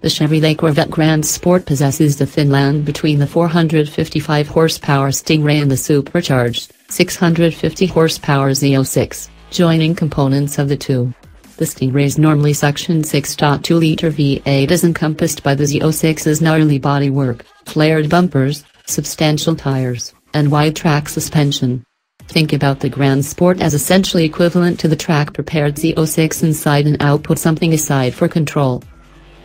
The Chevrolet Corvette Grand Sport possesses the thin land between the 455 horsepower Stingray and the supercharged 650 horsepower Z06, joining components of the two. The Stingray's normally suctioned 6.2-liter V8 is encompassed by the Z06's gnarly bodywork, flared bumpers, substantial tires, and wide-track suspension. Think about the Grand Sport as essentially equivalent to the track-prepared Z06 inside and output something aside for control.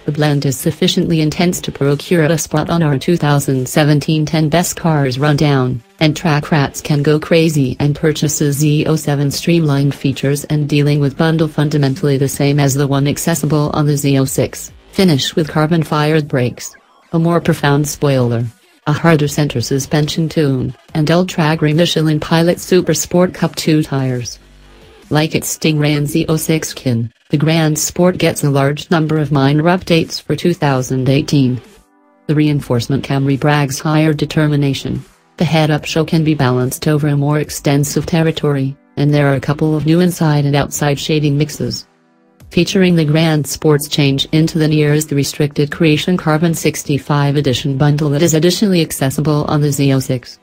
The blend is sufficiently intense to procure a spot on our 2017 10 Best Cars Rundown, and track rats can go crazy and purchase a Z07 streamlined features and dealing with bundle fundamentally the same as the one accessible on the Z06, finish with carbon-fired brakes, a more profound spoiler, a harder center suspension tune, and ultra-grey Michelin Pilot Super Sport Cup 2 tires. Like its Stingray and Z06 kin, the Grand Sport gets a large number of minor updates for 2018. The reinforcement Camry brags higher determination. The head-up show can be balanced over a more extensive territory, and there are a couple of new inside and outside shading mixes. Featuring the Grand Sport's change into the nearest the restricted Creation Carbon 65 edition bundle that is additionally accessible on the Z06.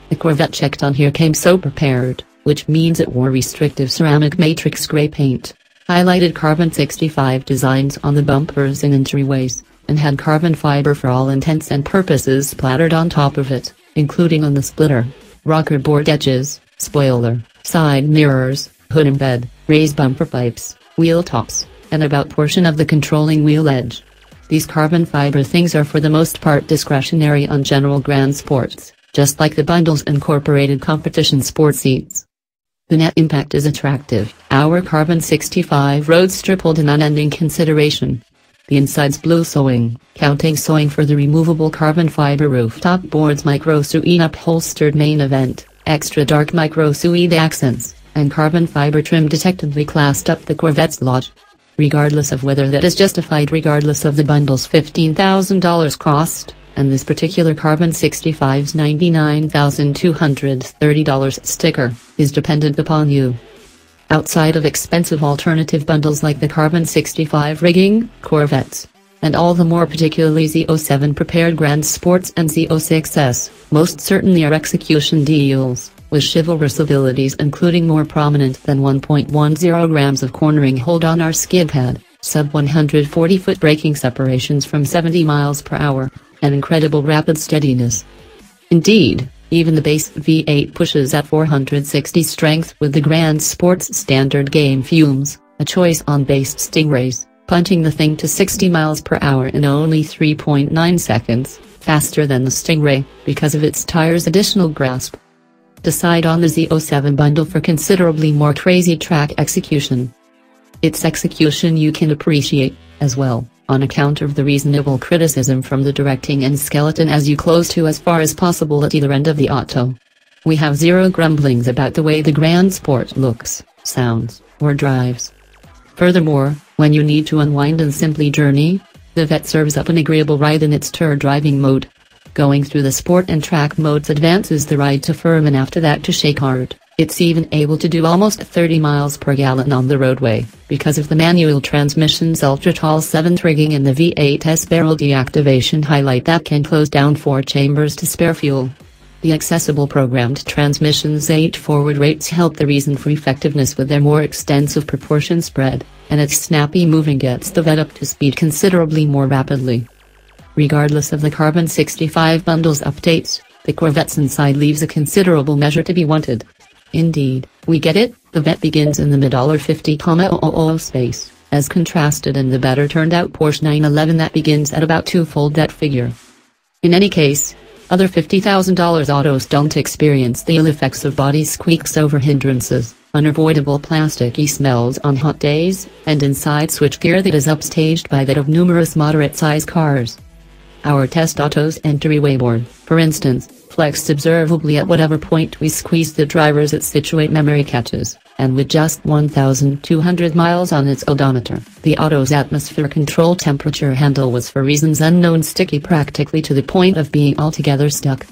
The Corvette checked on here came so prepared, which means it wore restrictive ceramic matrix gray paint, highlighted carbon 65 designs on the bumpers and entryways, and had carbon fiber for all intents and purposes splattered on top of it, including on the splitter, rocker board edges, spoiler, side mirrors, hood and bed, raised bumper pipes, wheel tops, and about portion of the controlling wheel edge. These carbon fiber things are for the most part discretionary on general Grand Sports, just like the bundle's incorporated competition sport seats. The net impact is attractive. Our carbon 65 Roadster pulled an unending consideration. The inside's blue sewing, counting sewing for the removable carbon fiber rooftop board's micro suede upholstered main event, extra dark micro suede accents, and carbon fiber trim detectively classed up the Corvette's lot. Regardless of whether that is justified, regardless of the bundle's $15,000 cost, and this particular carbon 65's $99,230 sticker, is dependent upon you. Outside of expensive alternative bundles like the carbon 65 rigging, Corvettes, and all the more particularly Z07 prepared Grand Sports and Z06s, most certainly are execution deals, with chivalrous abilities including more prominent than 1.10 grams of cornering hold on our skid pad, sub 140-foot braking separations from 70 miles per hour, and incredible rapid steadiness. Indeed, even the base V8 pushes at 460 strength with the Grand Sport's standard game fumes, a choice on base Stingrays, punching the thing to 60 miles per hour in only 3.9 seconds, faster than the Stingray, because of its tire's additional grasp. Decide on the Z07 bundle for considerably more crazy track execution. Its execution you can appreciate, as well, on account of the reasonable criticism from the directing and skeleton as you close to as far as possible at either end of the auto. We have zero grumblings about the way the Grand Sport looks, sounds, or drives. Furthermore, when you need to unwind and simply journey, the Vette serves up an agreeable ride in its tour driving mode. Going through the sport and track modes advances the ride to firm and after that to shake hard. It's even able to do almost 30 miles per gallon on the roadway, because of the manual transmission's ultra-tall 7th rigging and the V8's barrel deactivation highlight that can close down 4 chambers to spare fuel. The accessible programmed transmission's 8 forward rates help the reason for effectiveness with their more extensive proportion spread, and its snappy moving gets the Vette up to speed considerably more rapidly. Regardless of the carbon 65 bundle's updates, the Corvette's inside leaves a considerable measure to be wanted. Indeed, we get it, the Vette begins in the mid-$50,000 space, as contrasted in the better turned out Porsche 911 that begins at about twofold that figure. In any case, other $50,000 autos don't experience the ill effects of body squeaks over hindrances, unavoidable plasticky smells on hot days, and inside switchgear that is upstaged by that of numerous moderate-sized cars. Our test auto's entryway board, for instance, flexed observably at whatever point we squeezed the driver's at situate memory catches, and with just 1,200 miles on its odometer, the auto's atmosphere control temperature handle was for reasons unknown sticky practically to the point of being altogether stuck.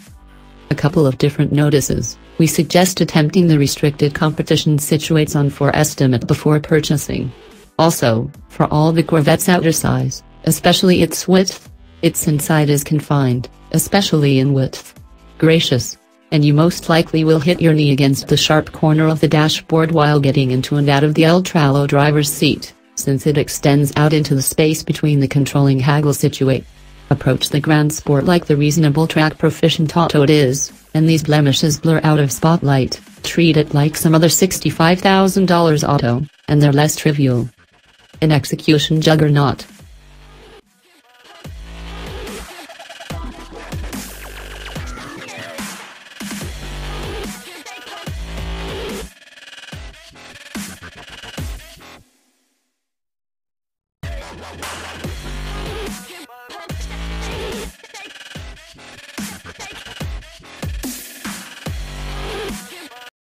A couple of different notices: we suggest attempting the restricted competition situates on for estimate before purchasing. Also, for all the Corvette's outer size, especially its width. Its inside is confined, especially in width. Gracious. And you most likely will hit your knee against the sharp corner of the dashboard while getting into and out of the ultra-low driver's seat, since it extends out into the space between the controlling haggle situate. Approach the Grand Sport like the reasonable track proficient auto it is, and these blemishes blur out of spotlight. Treat it like some other $65,000 auto, and they're less trivial. An execution juggernaut.